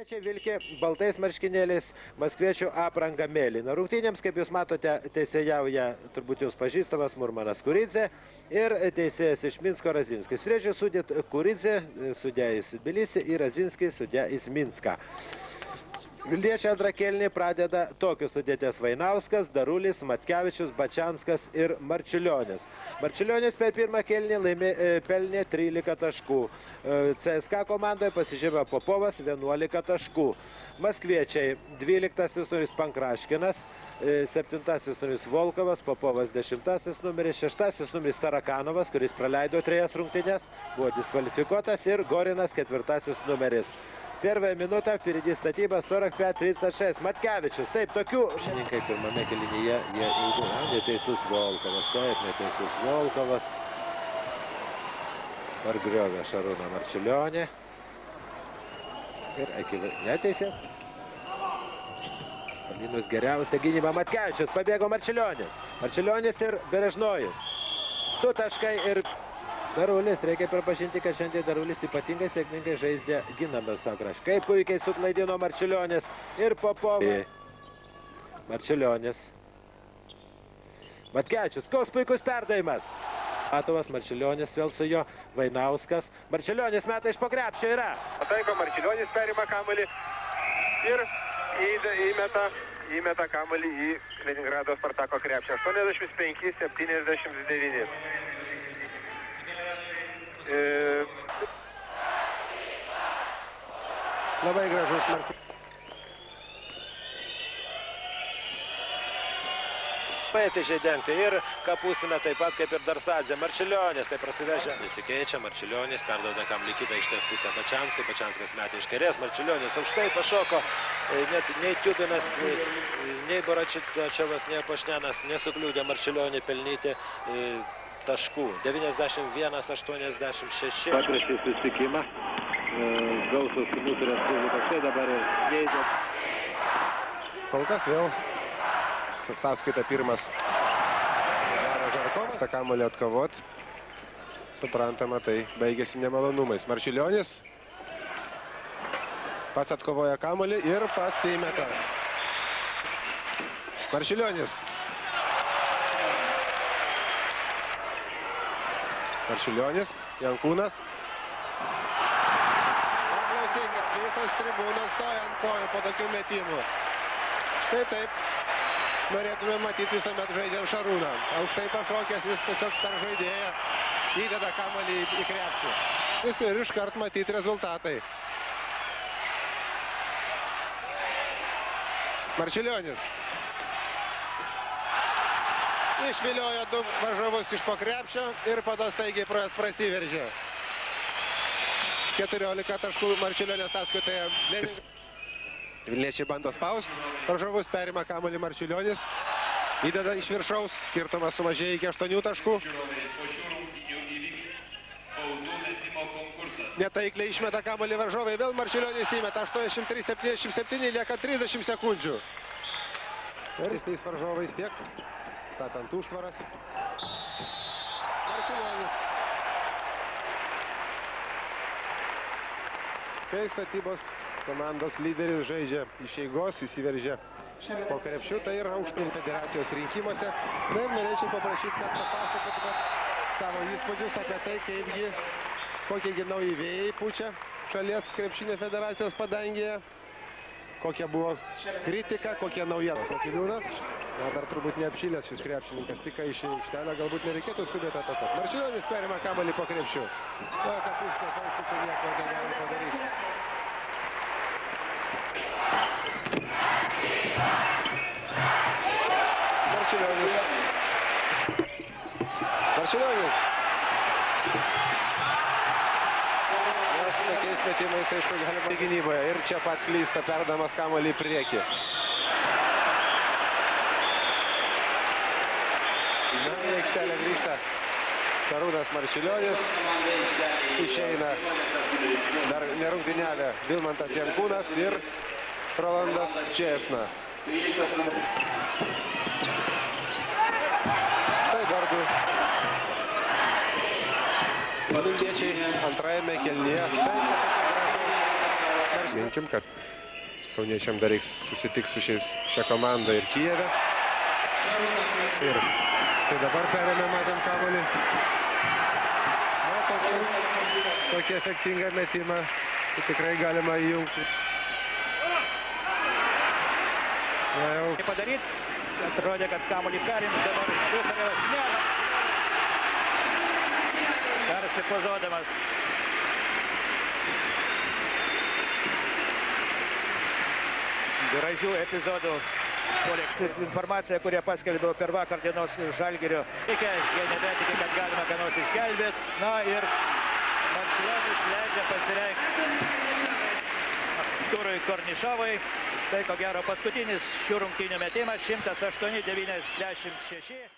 Vilniečiai vilki baltais marškinėliais maskviečių aprangą mėlyną. Rungtynėms, kaip jūs matote, teisėjauja turbūt jūs pažįstamas Murmanas Kuridze ir teisėjas iš Minsko Razinskis. Srėdžia sudėt Kuridze, sudėjęs Tbilisį, ir Razinskį sudėjęs Minską. Vilniečiai antrą kėlinį pradeda tokius sudėties: Vainauskas, Darulis, Matkevičius, Bačianskas ir Marčiulionis. Marčiulionis per pirmą kėlinį pelnė 13 taškų. CSKA komandoje pasižymėjo Popovas 11 taškų. Maskviečiai 12 numeris Pankraškinas, 7 numeris Volkovas, Popovas 10 numeris, 6 numeris Tarakanovas, kuris praleido 3 rungtynes, buvo diskvalifikuotas, ir Gorinas 4 numeris. Первая минута, впереди статиба 45-36. Matkevičius. Taip, tokių šininkai pirmame kėlinyje jie ilgų. Neteisus Volkovas. Taip, neteisus Volkovas. Pargriovė Šarūną Marčiulionį. Ir neteisė. Palinus geriausia gynyba Matkevičius. Pabėgo Marčiulionis. Marčiulionis ir Berežnojus. 2 taškai ir Darulis. Reikia pripažinti, kad šiandien Darulis ypatingai sėkmingai žaidė ginamą savo kraštą. Kaip puikiai suklaidino Marčiulionis ir Popovas. Marčiulionis. Matkevičius. Koks puikus perdavimas. Atovas, Marčiulionis vėl su jo. Vainauskas. Marčiulionis meta iš po krepšio yra. Pataiko, Marčiulionis perima kamuolį ir įmeta kamuolį į Leningrado Spartako krepšį. 85-79. Labai gražus Marčiulionis. Atėžiai dengti ir Kapustina taip pat kaip ir Darsadzė. Marčiulionis tai prasivežęs, nesikeičia. Marčiulionis perduoda kamuolį kitą aikštės pusę Bačianskui. Bačianskas metė iš kairės. Marčiulionis aukštai pašoko. Net nei Tiubinas, nei Boračičiovas, nei Pošnenas nesukliūdė Marčiulionį pelnyti taškų. 91-86. Papriešai susitikimą. Gausus mūsų Respublikos. Tai dabar ir žaidžia. Kol kas vėl sąskaita pirmas. Žarkovas tą kamuolį atkovot. Suprantama, tai baigėsi nemalonumais. Marčiulionis pats atkovoja kamuolį ir pats įmeta. Marčiulionis. Marčiulionis, Jankūnas. Paklausykit, visos tribūnos stoja ant kojų po tokių metimų. Štai taip norėtume matyti visuomet žaidžiant Šarūną. Aukštai pašokęs, jis tiesiog per žaidėją įdeda kamuolį į krepšį. Ir iškart matyti rezultatai. Marčiulionis. Išviliojo 2 varžovus iš po krepšio ir po to staigiai pro jas prasiveržė. 14 taškų Marčiulionio sąskaitoje. Vilniečiai bando spaust. Varžovus perima kamuolį Marčiulionis. Įdeda iš viršaus. Skirtumas sumažėja iki 8 taškų. Netaikliai išmeta kamuolį varžovai. Vėl Marčiulionis įmeta. 83-77. Lieka 30 sekundžių. Ir tais varžovais tiek. Statant užtvaras. Marčiulionis. Kai statybos komandos lyderis žaidžia iš eigos, įsiveržia po krepšiu, tai yra aukštinti federacijos rinkimuose. Na ir norėčiau paprašyti, kad papasakotumėt savo įspūdžius apie tai, kokie nauji vėjai pučia šalies krepšinio federacijos padangėje, kokia buvo kritika, kokie naujienos. Vakiliūnas, dar turbūt neapšylęs šis krepšininkas, tik iš aikštelę, galbūt nereikėtų skubėti atakuoti. Marčiulionis perima kamuolį po krepšiu. Kapustas aišku, čia nieko negali padaryti. Marčiulionis. Nes tokiais metimais, aišku, galima gynyboje. Ir čia pat klysta perdamas kamuolį į priekį. Na, į aikštelę grįžta Šarūnas Marčiulionis. Išeina dar nerungtyniavę Vilmantas Jankūnas ir Rolandas Česna. Tai dar 2. Vilniečiai antrajame kėlinyje. Prisiminkim, kad kauniečiam dar reiks susitikti su šia komanda ir Kijeve. Ir tai dabar perėmė, matėm kamuolį. Na, tokį efektingą metimą tai tikrai galima įjungti. Na jau. Padaryti, atrodė, kad kamuolį perims, dabar Sukarevas ne. Tarsi pozuodamas. Gražių epizodų. Informacija, kurią paskelbiau per vakar dienos Žalgirio. Jie nebetikė, kad galima ką nors išgelbėti. Na ir Marčiulionis leidžia pasireikšti Artūrui Kornišovui. Tai ko gero paskutinis šių rungtynių metimas 108-96.